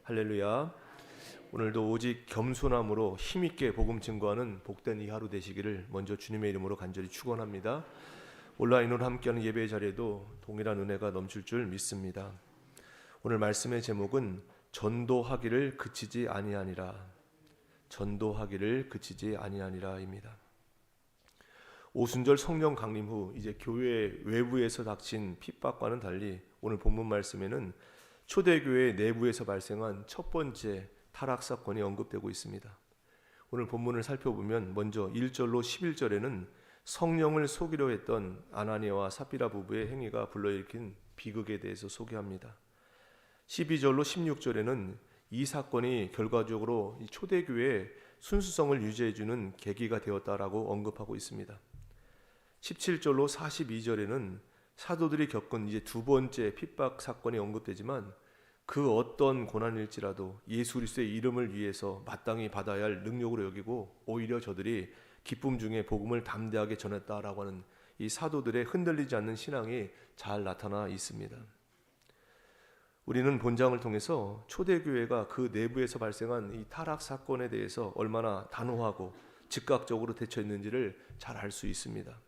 할렐루야. 오늘도 오직 겸손함으로 힘있게 복음 증거하는 복된 이 하루 되시기를 먼저 주님의 이름으로 간절히 축원합니다. 온라인으로 함께하는 예배 자리에도 동일한 은혜가 넘칠 줄 믿습니다. 오늘 말씀의 제목은 전도하기를 그치지 아니하니라. 전도하기를 그치지 아니하니라입니다. 오순절 성령 강림 후 이제 교회 외부에서 닥친 핍박과는 달리 오늘 본문 말씀에는 초대교회 내부에서 발생한 첫 번째 타락 사건이 언급되고 있습니다. 오늘 본문을 살펴보면 먼저 1절로 11절에는 성령을 속이려 했던 아나니아와 삽비라 부부의 행위가 불러일으킨 비극에 대해서 소개합니다. 12절로 16절에는 이 사건이 결과적으로 이 초대교회의 순수성을 유지해주는 계기가 되었다라고 언급하고 있습니다. 17절로 42절에는 사도들이 겪은 이제 두 번째 핍박 사건이 언급되지만 그 어떤 고난일지라도 예수 그리스도의 이름을 위해서 마땅히 받아야 할 능력으로 여기고 오히려 저들이 기쁨 중에 복음을 담대하게 전했다라고 하는 이 사도들의 흔들리지 않는 신앙이 잘 나타나 있습니다. 우리는 본장을 통해서 초대교회가 그 내부에서 발생한 이 타락 사건에 대해서 얼마나 단호하고 즉각적으로 대처했는지를 잘 알 수 있습니다.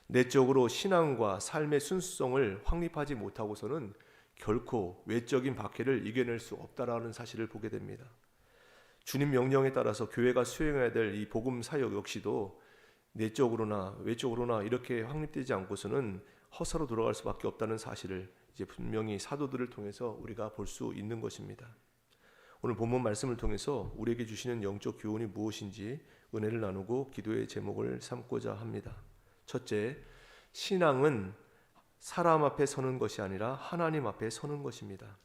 내적으로 신앙과 삶의 순수성을 확립하지 못하고서는 결코 외적인 박해를 이겨낼 수 없다라는 사실을 보게 됩니다. 주님 명령에 따라서 교회가 수행해야 될 이 복음 사역 역시도 내적으로나 외적으로나 이렇게 확립되지 않고서는 허사로 돌아갈 수밖에 없다는 사실을 이제 분명히 사도들을 통해서 우리가 볼 수 있는 것입니다. 오늘 본문 말씀을 통해서 우리에게 주시는 영적 교훈이 무엇인지 은혜를 나누고 기도의 제목을 삼고자 합니다. 첫째, 신앙은 사람 앞에 서는 것이 아니라 하나님 앞에 서는 것입니다.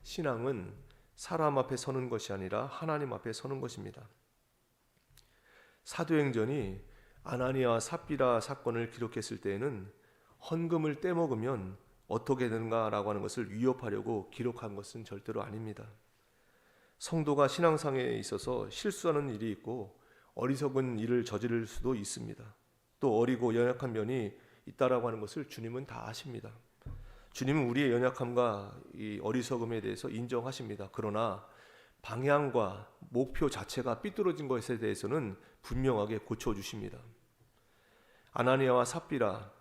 신앙은 사람 앞에 서는 것이 아니라 하나님 앞에 서는 것입니다. 사도행전이 아나니아와 삽비라 사건을 기록했을 때에는 헌금을 떼먹으면 어떻게 되는가라고 하는 것을 위협하려고 기록한 것은 절대로 아닙니다. 성도가 신앙상에 있어서 실수하는 일이 있고 어리석은 일을 저지를 수도 있습니다. 또 어리고 연약한 면이 있다라고 하는 것을 주님은 다 아십니다. 주님은 우리의 연약함과 이 어리석음에 대해서 인정하십니다. 그러나 방향과 목표 자체가 삐뚤어진 것에 대해서는 분명하게 고쳐주십니다. 아나니아와 삽비라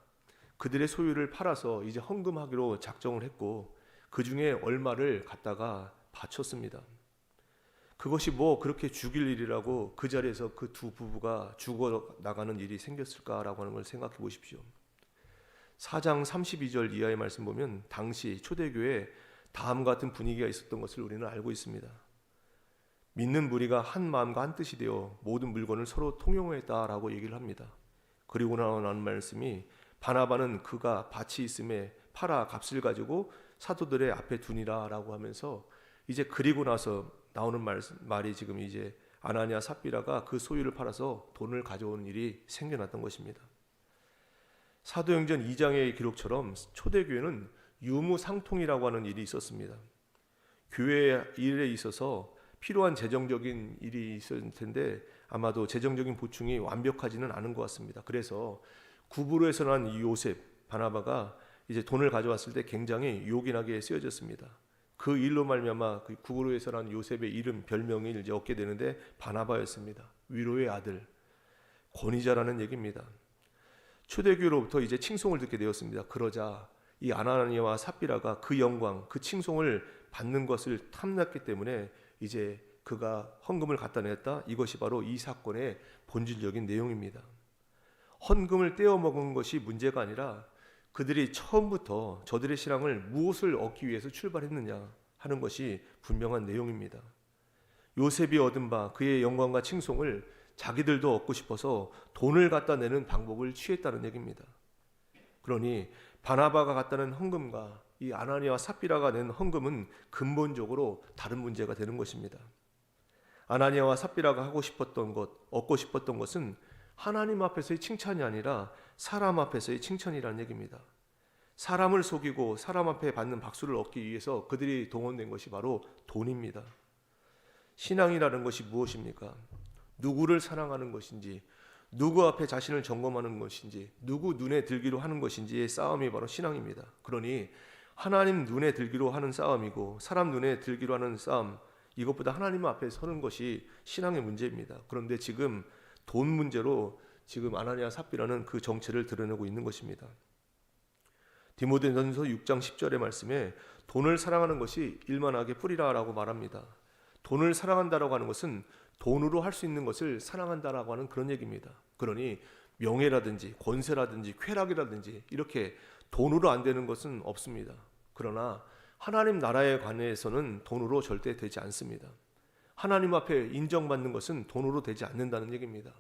그들의 소유를 팔아서 이제 헌금하기로 작정을 했고 그 중에 얼마를 갖다가 바쳤습니다. 그것이 뭐 그렇게 죽일 일이라고 그 자리에서 그 두 부부가 죽어 나가는 일이 생겼을까라고 하는 걸 생각해 보십시오. 4장 32절 이하의 말씀 보면 당시 초대교회에 다음과 같은 분위기가 있었던 것을 우리는 알고 있습니다. 믿는 무리가 한 마음과 한 뜻이 되어 모든 물건을 서로 통용했다라고 얘기를 합니다. 그리고 나오는 말씀이 바나바는 그가 밭이 있음에 팔아 값을 가지고 사도들의 앞에 두니라라고 하면서 이제 그리고 나서 나오는 말이 지금 이제 아나니아 삽비라가 그 소유를 팔아서 돈을 가져오는 일이 생겨났던 것입니다. 사도행전 2장의 기록처럼 초대교회는 유무상통이라고 하는 일이 있었습니다. 교회 일에 있어서 필요한 재정적인 일이 있었을 텐데 아마도 재정적인 보충이 완벽하지는 않은 것 같습니다. 그래서 구브로에서 난 이 요셉 바나바가 이제 돈을 가져왔을 때 굉장히 요긴하게 쓰여졌습니다. 그 일로 말미암아 그 구브로에서 난 요셉의 이름 별명을 이제 얻게 되는데 바나바였습니다. 위로의 아들, 권위자라는 얘기입니다. 초대교회로부터 이제 칭송을 듣게 되었습니다. 그러자 이 아나니아와 삽비라가 그 영광, 그 칭송을 받는 것을 탐났기 때문에 이제 그가 헌금을 갖다 냈다. 이것이 바로 이 사건의 본질적인 내용입니다. 헌금을 떼어 먹은 것이 문제가 아니라 그들이 처음부터 저들의 신앙을 무엇을 얻기 위해서 출발했느냐 하는 것이 분명한 내용입니다. 요셉이 얻은 바 그의 영광과 칭송을 자기들도 얻고 싶어서 돈을 갖다 내는 방법을 취했다는 얘기입니다. 그러니 바나바가 갖다 낸 헌금과 이 아나니아와 삽비라가 낸 헌금은 근본적으로 다른 문제가 되는 것입니다. 아나니아와 삽비라가 하고 싶었던 것, 얻고 싶었던 것은 하나님 앞에서의 칭찬이 아니라 사람 앞에서의 칭찬이라는 얘기입니다. 사람을 속이고 사람 앞에 받는 박수를 얻기 위해서 그들이 동원된 것이 바로 돈입니다. 신앙이라는 것이 무엇입니까? 누구를 사랑하는 것인지, 누구 앞에 자신을 점검하는 것인지, 누구 눈에 들기로 하는 것인지의 싸움이 바로 신앙입니다. 그러니 하나님 눈에 들기로 하는 싸움이고 사람 눈에 들기로 하는 싸움, 이것보다 하나님 앞에 서는 것이 신앙의 문제입니다. 그런데 지금 돈 문제로 지금 아나니아 삽비라는 그 정체를 드러내고 있는 것입니다. 디모데전서 6장 10절의 말씀에 돈을 사랑하는 것이 일만하게 뿌리라라고 말합니다. 돈을 사랑한다라고 하는 것은 돈으로 할 수 있는 것을 사랑한다라고 하는 그런 얘기입니다. 그러니 명예라든지 권세라든지 쾌락이라든지 이렇게 돈으로 안 되는 것은 없습니다. 그러나 하나님 나라에 관해서는 돈으로 절대 되지 않습니다. 하나님 앞에 인정받는 것은 돈으로 되지 않는다는 얘기입니다.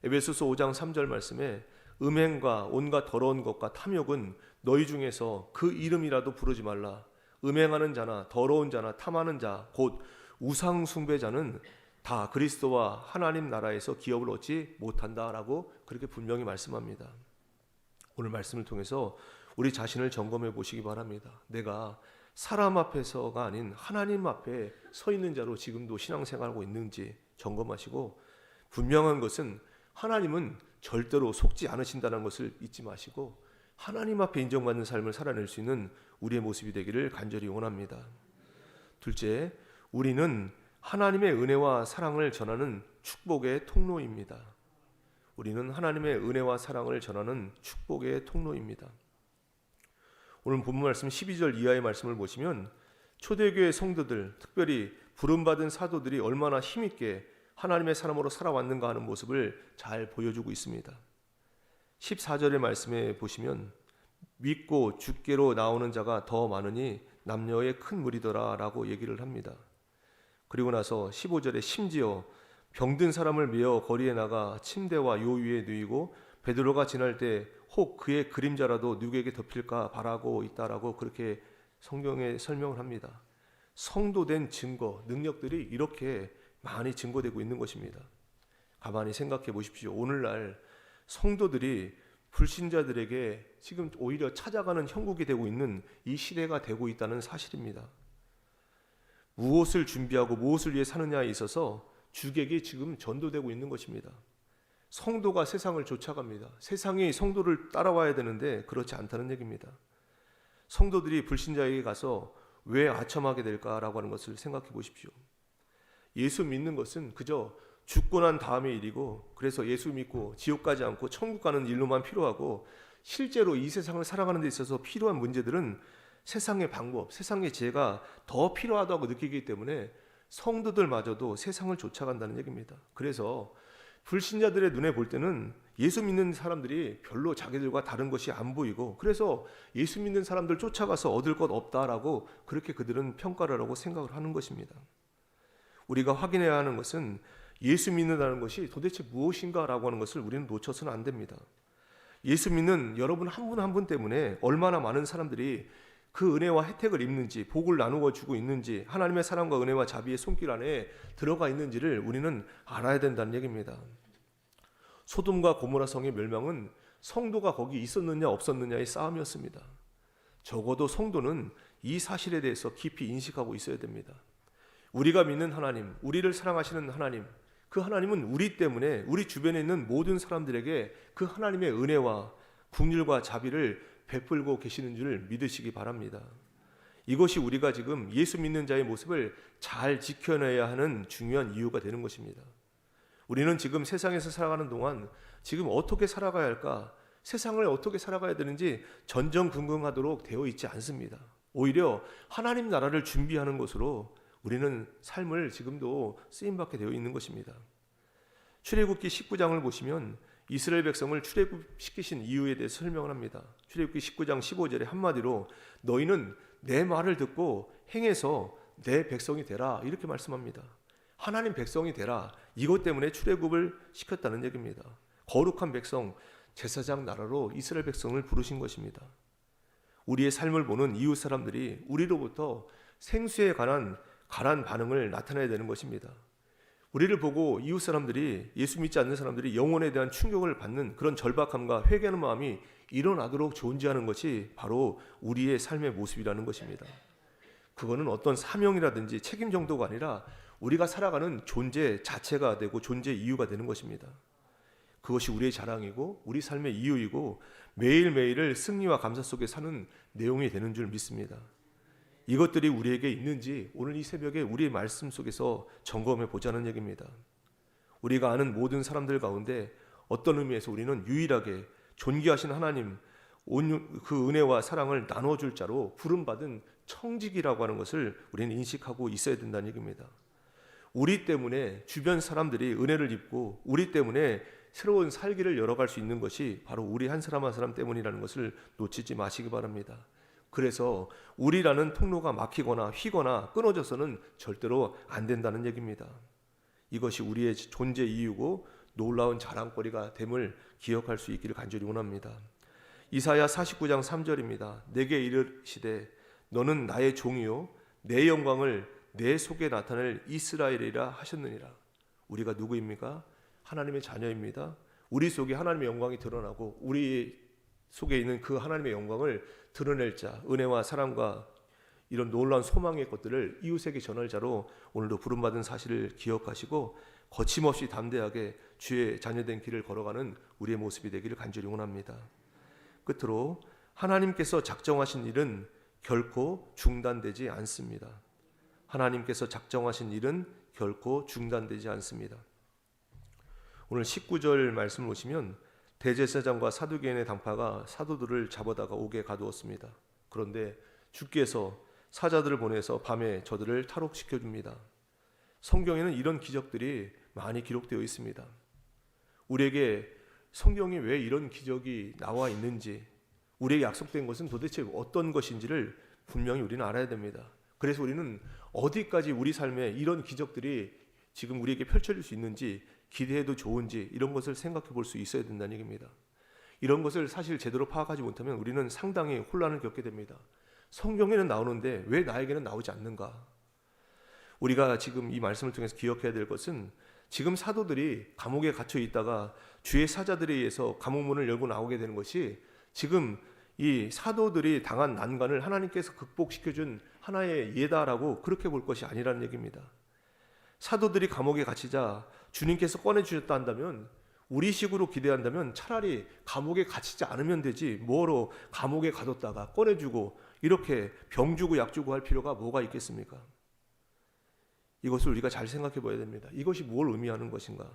에베소서 5장 3절 말씀에 음행과 온갖 더러운 것과 탐욕은 너희 중에서 그 이름이라도 부르지 말라. 음행하는 자나 더러운 자나 탐하는 자 곧 우상 숭배자는 다 그리스도와 하나님 나라에서 기업을 얻지 못한다라고 그렇게 분명히 말씀합니다. 오늘 말씀을 통해서 우리 자신을 점검해 보시기 바랍니다. 내가 사람 앞에서가 아닌 하나님 앞에 서 있는 자로 지금도 신앙생활하고 있는지 점검하시고, 분명한 것은 하나님은 절대로 속지 않으신다는 것을 잊지 마시고 하나님 앞에 인정받는 삶을 살아낼 수 있는 우리의 모습이 되기를 간절히 원합니다. 둘째, 우리는 하나님의 은혜와 사랑을 전하는 축복의 통로입니다. 우리는 하나님의 은혜와 사랑을 전하는 축복의 통로입니다. 오늘 본문 말씀 12절 이하의 말씀을 보시면 초대교회 성도들, 특별히 부름받은 사도들이 얼마나 힘있게 하나님의 사람으로 살아왔는가 하는 모습을 잘 보여주고 있습니다. 14절의 말씀에 보시면 믿고 주께로 나오는 자가 더 많으니 남녀의 큰 무리더라 라고 얘기를 합니다. 그리고 나서 15절에 심지어 병든 사람을 메어 거리에 나가 침대와 요 위에 누이고 베드로가 지날 때 혹 그의 그림자라도 누구에게 덮일까 바라고 있다라고 그렇게 성경에 설명을 합니다. 성도된 증거, 능력들이 이렇게 많이 증거되고 있는 것입니다. 가만히 생각해 보십시오. 오늘날 성도들이 불신자들에게 지금 오히려 찾아가는 형국이 되고 있는 이 시대가 되고 있다는 사실입니다. 무엇을 준비하고 무엇을 위해 사느냐에 있어서 주객이 지금 전도되고 있는 것입니다. 성도가 세상을 쫓아갑니다. 세상이 성도를 따라와야 되는데 그렇지 않다는 얘기입니다. 성도들이 불신자에게 가서 왜 아첨하게 될까라고 하는 것을 생각해 보십시오. 예수 믿는 것은 그저 죽고 난 다음의 일이고, 그래서 예수 믿고 지옥 가지 않고 천국 가는 일로만 필요하고, 실제로 이 세상을 살아가는 데 있어서 필요한 문제들은 세상의 방법, 세상의 지혜가 더 필요하다고 느끼기 때문에 성도들마저도 세상을 쫓아간다는 얘기입니다. 그래서 불신자들의 눈에 볼 때는 예수 믿는 사람들이 별로 자기들과 다른 것이 안 보이고, 그래서 예수 믿는 사람들 쫓아가서 얻을 것 없다라고 그렇게 그들은 평가를 하고 생각을 하는 것입니다. 우리가 확인해야 하는 것은 예수 믿는다는 것이 도대체 무엇인가라고 하는 것을 우리는 놓쳐서는 안 됩니다. 예수 믿는 여러분 한 분 한 분 때문에 얼마나 많은 사람들이 그 은혜와 혜택을 입는지, 복을 나누어 주고 있는지, 하나님의 사랑과 은혜와 자비의 손길 안에 들어가 있는지를 우리는 알아야 된다는 얘기입니다. 소돔과 고모라 성의 멸망은 성도가 거기 있었느냐 없었느냐의 싸움이었습니다. 적어도 성도는 이 사실에 대해서 깊이 인식하고 있어야 됩니다. 우리가 믿는 하나님, 우리를 사랑하시는 하나님, 그 하나님은 우리 때문에 우리 주변에 있는 모든 사람들에게 그 하나님의 은혜와 긍휼과 자비를 베풀고 계시는 줄 믿으시기 바랍니다. 이것이 우리가 지금 예수 믿는 자의 모습을 잘 지켜내야 하는 중요한 이유가 되는 것입니다. 우리는 지금 세상에서 살아가는 동안 지금 어떻게 살아가야 할까, 세상을 어떻게 살아가야 되는지 전전긍긍하도록 되어 있지 않습니다. 오히려 하나님 나라를 준비하는 것으로 우리는 삶을 지금도 쓰임받게 되어 있는 것입니다. 출애굽기 19장을 보시면 이스라엘 백성을 출애굽시키신 이유에 대해서 설명을 합니다. 출애굽기 19장 15절에 한마디로 너희는 내 말을 듣고 행해서 내 백성이 되라, 이렇게 말씀합니다. 하나님 백성이 되라, 이것 때문에 출애굽을 시켰다는 얘기입니다. 거룩한 백성, 제사장 나라로 이스라엘 백성을 부르신 것입니다. 우리의 삶을 보는 이웃 사람들이 우리로부터 생수에 관한 가란 반응을 나타내야 되는 것입니다. 우리를 보고 이웃 사람들이, 예수 믿지 않는 사람들이 영혼에 대한 충격을 받는 그런 절박함과 회개하는 마음이 일어나도록 존재하는 것이 바로 우리의 삶의 모습이라는 것입니다. 그거는 어떤 사명이라든지 책임 정도가 아니라 우리가 살아가는 존재 자체가 되고 존재 이유가 되는 것입니다. 그것이 우리의 자랑이고 우리 삶의 이유이고 매일매일을 승리와 감사 속에 사는 내용이 되는 줄 믿습니다. 이것들이 우리에게 있는지 오늘 이 새벽에 우리의 말씀 속에서 점검해 보자는 얘기입니다. 우리가 아는 모든 사람들 가운데 어떤 의미에서 우리는 유일하게 존귀하신 하나님 그 은혜와 사랑을 나눠줄 자로 부름받은 청직이라고 하는 것을 우리는 인식하고 있어야 된다는 얘기입니다. 우리 때문에 주변 사람들이 은혜를 입고 우리 때문에 새로운 살기를 열어갈 수 있는 것이 바로 우리 한 사람 한 사람 때문이라는 것을 놓치지 마시기 바랍니다. 그래서 우리라는 통로가 막히거나 휘거나 끊어져서는 절대로 안 된다는 얘기입니다. 이것이 우리의 존재 이유고 놀라운 자랑거리가 됨을 기억할 수 있기를 간절히 원합니다. 이사야 49장 3절입니다. 내게 이르시되 너는 나의 종이요 내 영광을 내 속에 나타낼 이스라엘이라 하셨느니라. 우리가 누구입니까? 하나님의 자녀입니다. 우리 속에 하나님의 영광이 드러나고 우리 속에 있는 그 하나님의 영광을 드러낼 자, 은혜와 사랑과 이런 놀라운 소망의 것들을 이웃에게 전할 자로 오늘도 부름받은 사실을 기억하시고 거침없이 담대하게 주의 자녀된 길을 걸어가는 우리의 모습이 되기를 간절히 원합니다. 끝으로 하나님께서 작정하신 일은 결코 중단되지 않습니다. 하나님께서 작정하신 일은 결코 중단되지 않습니다. 오늘 19절 말씀을 보시면 대제사장과 사두개인의 당파가 사도들을 잡아다가 옥에 가두었습니다. 그런데 주께서 사자들을 보내서 밤에 저들을 탈옥시켜 줍니다. 성경에는 이런 기적들이 많이 기록되어 있습니다. 우리에게 성경이 왜 이런 기적이 나와 있는지, 우리에게 약속된 것은 도대체 어떤 것인지를 분명히 우리는 알아야 됩니다. 그래서 우리는 어디까지 우리 삶에 이런 기적들이 지금 우리에게 펼쳐질 수 있는지, 기대해도 좋은지 이런 것을 생각해 볼 수 있어야 된다는 얘기입니다. 이런 것을 사실 제대로 파악하지 못하면 우리는 상당히 혼란을 겪게 됩니다. 성경에는 나오는데 왜 나에게는 나오지 않는가? 우리가 지금 이 말씀을 통해서 기억해야 될 것은 지금 사도들이 감옥에 갇혀 있다가 주의 사자들에 의해서 감옥문을 열고 나오게 되는 것이 지금 이 사도들이 당한 난관을 하나님께서 극복시켜준 하나의 예다라고 그렇게 볼 것이 아니라는 얘기입니다. 사도들이 감옥에 갇히자 주님께서 꺼내주셨다 한다면, 우리 식으로 기대한다면 차라리 감옥에 갇히지 않으면 되지 뭐로 감옥에 가뒀다가 꺼내주고 이렇게 병 주고 약 주고 할 필요가 뭐가 있겠습니까? 이것을 우리가 잘 생각해 봐야 됩니다. 이것이 뭘 의미하는 것인가?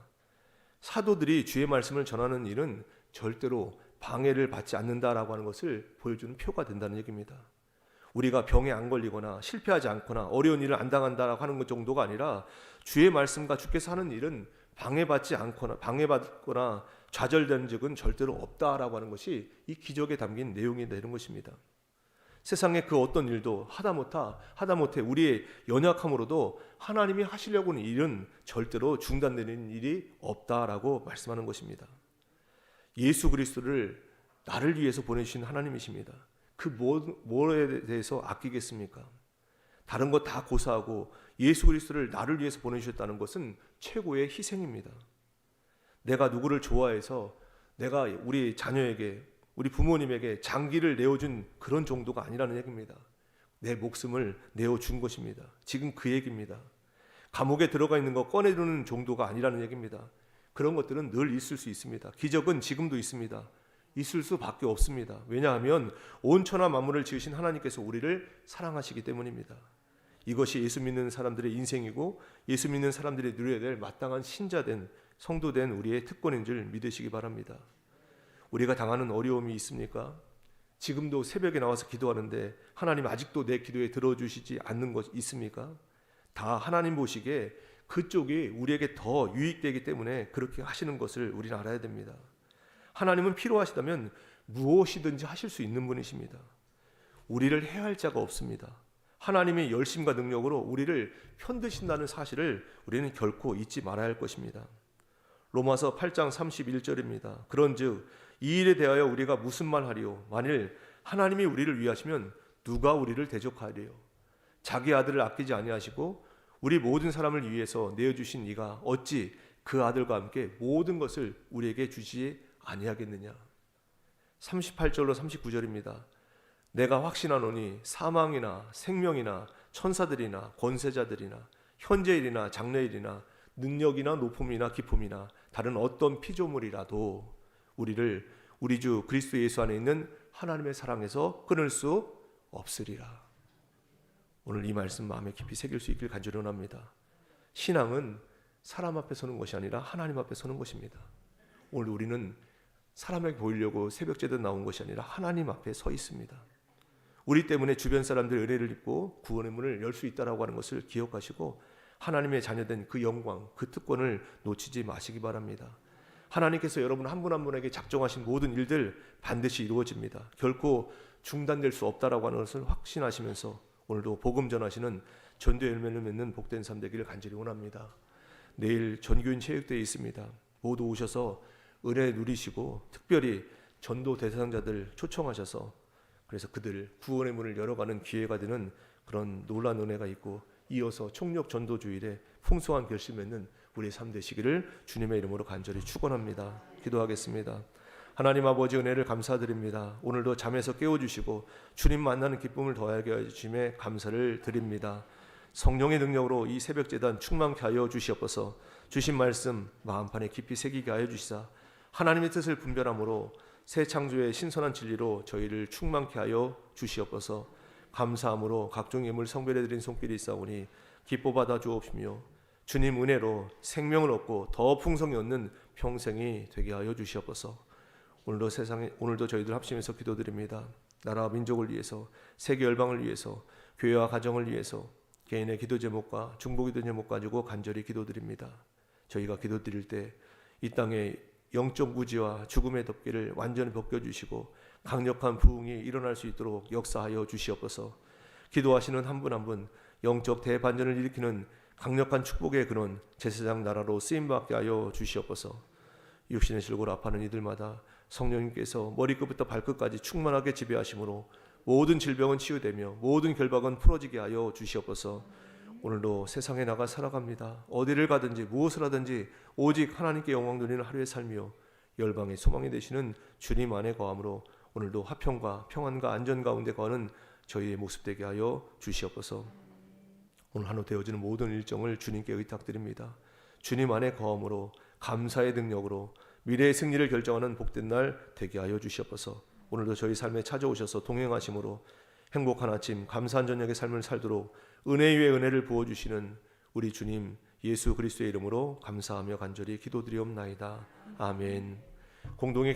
사도들이 주의 말씀을 전하는 일은 절대로 방해를 받지 않는다라고 하는 것을 보여주는 표가 된다는 얘기입니다. 우리가 병에 안 걸리거나 실패하지 않거나 어려운 일을 안 당한다라고 하는 것 정도가 아니라 주의 말씀과 주께서 하는 일은 방해받지 않거나 방해받거나 좌절되는 적은 절대로 없다라고 하는 것이 이 기적에 담긴 내용이 되는 것입니다. 세상의 그 어떤 일도 하다못해 우리의 연약함으로도 하나님이 하시려고 하는 일은 절대로 중단되는 일이 없다라고 말씀하는 것입니다. 예수 그리스도를 나를 위해서 보내주신 하나님이십니다. 그 뭐에 대해서 아끼겠습니까? 다른 거 다 고사하고 예수 그리스도를 나를 위해서 보내주셨다는 것은 최고의 희생입니다. 내가 누구를 좋아해서 내가 우리 자녀에게, 우리 부모님에게 장기를 내어준 그런 정도가 아니라는 얘기입니다. 내 목숨을 내어준 것입니다. 지금 그 얘기입니다. 감옥에 들어가 있는 거 꺼내주는 정도가 아니라는 얘기입니다. 그런 것들은 늘 있을 수 있습니다. 기적은 지금도 있습니다. 있을 수밖에 없습니다. 왜냐하면 온 천하 만물을 지으신 하나님께서 우리를 사랑하시기 때문입니다. 이것이 예수 믿는 사람들의 인생이고 예수 믿는 사람들이 누려야 될 마땅한 신자된 성도된 우리의 특권인 줄 믿으시기 바랍니다. 우리가 당하는 어려움이 있습니까? 지금도 새벽에 나와서 기도하는데 하나님 아직도 내 기도에 들어주시지 않는 것 있습니까? 다 하나님 보시기에 그쪽이 우리에게 더 유익되기 때문에 그렇게 하시는 것을 우리는 알아야 됩니다. 하나님은 필요하시다면 무엇이든지 하실 수 있는 분이십니다. 우리를 해할 자가 없습니다. 하나님의 열심과 능력으로 우리를 편드신다는 사실을 우리는 결코 잊지 말아야 할 것입니다. 로마서 8장 31절입니다. 그런즉 이 일에 대하여 우리가 무슨 말 하리요? 만일 하나님이 우리를 위하시면 누가 우리를 대적하리요? 자기 아들을 아끼지 아니하시고 우리 모든 사람을 위해서 내어주신 이가 어찌 그 아들과 함께 모든 것을 우리에게 주시지 아니하겠느냐. 38절로 39절입니다. 내가 확신하노니 사망이나 생명이나 천사들이나 권세자들이나 현재일이나 장래일이나 능력이나 높음이나 기쁨이나 다른 어떤 피조물이라도 우리를 우리 주 그리스도 예수 안에 있는 하나님의 사랑에서 끊을 수 없으리라. 오늘 이 말씀 마음에 깊이 새길 수 있길 간절히 원합니다. 신앙은 사람 앞에 서는 것이 아니라 하나님 앞에 서는 것입니다. 오늘 우리는 사람에게 보이려고 새벽제도 나온 것이 아니라 하나님 앞에 서 있습니다. 우리 때문에 주변 사람들 은혜를 입고 구원의 문을 열 수 있다라고 하는 것을 기억하시고 하나님의 자녀된 그 영광, 그 특권을 놓치지 마시기 바랍니다. 하나님께서 여러분 한 분 한 분에게 작정하신 모든 일들 반드시 이루어집니다. 결코 중단될 수 없다라고 하는 것을 확신하시면서 오늘도 복음 전하시는 전도 열매를 맺는 복된 삶 되기를 간절히 원합니다. 내일 전교인 체육대회 있습니다. 모두 오셔서 은혜 누리시고 특별히 전도 대상자들 초청하셔서 그래서 그들 구원의 문을 열어가는 기회가 되는 그런 놀라운 은혜가 있고 이어서 총력 전도 주일에 풍성한 결실 맺는 우리의 삶 되시기를 주님의 이름으로 간절히 축원합니다. 기도하겠습니다. 하나님 아버지 은혜를 감사드립니다. 오늘도 잠에서 깨워주시고 주님 만나는 기쁨을 더하게 해주심에 감사를 드립니다. 성령의 능력으로 이 새벽제단 충만케 하여 주시옵소서. 주신 말씀 마음판에 깊이 새기게 하여 주시사 하나님의 뜻을 분별함으로 새 창조의 신선한 진리로 저희를 충만케 하여 주시옵소서. 감사함으로 각종 예물 성별해드린 손길이 있사오니 기뻐 받아 주옵시며 주님 은혜로 생명을 얻고 더 풍성히 얻는 평생이 되게 하여 주시옵소서. 오늘도 저희들 합심해서 기도드립니다. 나라와 민족을 위해서, 세계 열방을 위해서, 교회와 가정을 위해서 개인의 기도 제목과 중보 기도 제목 가지고 간절히 기도드립니다. 저희가 기도드릴 때 이 땅에 영적 무지와 죽음의 덮개를 완전히 벗겨주시고 강력한 부흥이 일어날 수 있도록 역사하여 주시옵소서. 기도하시는 한 분 한 분 영적 대반전을 일으키는 강력한 축복의 근원 제사장 나라로 쓰임받게 하여 주시옵소서. 육신의 질고로 아파하는 이들마다 성령님께서 머리끝부터 발끝까지 충만하게 지배하심으로 모든 질병은 치유되며 모든 결박은 풀어지게 하여 주시옵소서. 오늘도 세상에 나가 살아갑니다. 어디를 가든지 무엇을 하든지 오직 하나님께 영광 돌리는 하루의 삶이요 열방의 소망이 되시는 주님 안에 거함으로 오늘도 화평과 평안과 안전 가운데 거하는 저희의 모습 되게 하여 주시옵소서. 오늘 한우 되어지는 모든 일정을 주님께 의탁드립니다. 주님 안에 거함으로 감사의 능력으로 미래의 승리를 결정하는 복된 날 되게 하여 주시옵소서. 오늘도 저희 삶에 찾아오셔서 동행하심으로 행복한 아침 감사한 저녁의 삶을 살도록 은혜 위에 은혜를 부어주시는 우리 주님 예수 그리스도의 이름으로 감사하며 간절히 기도드리옵나이다. 아멘. 공동의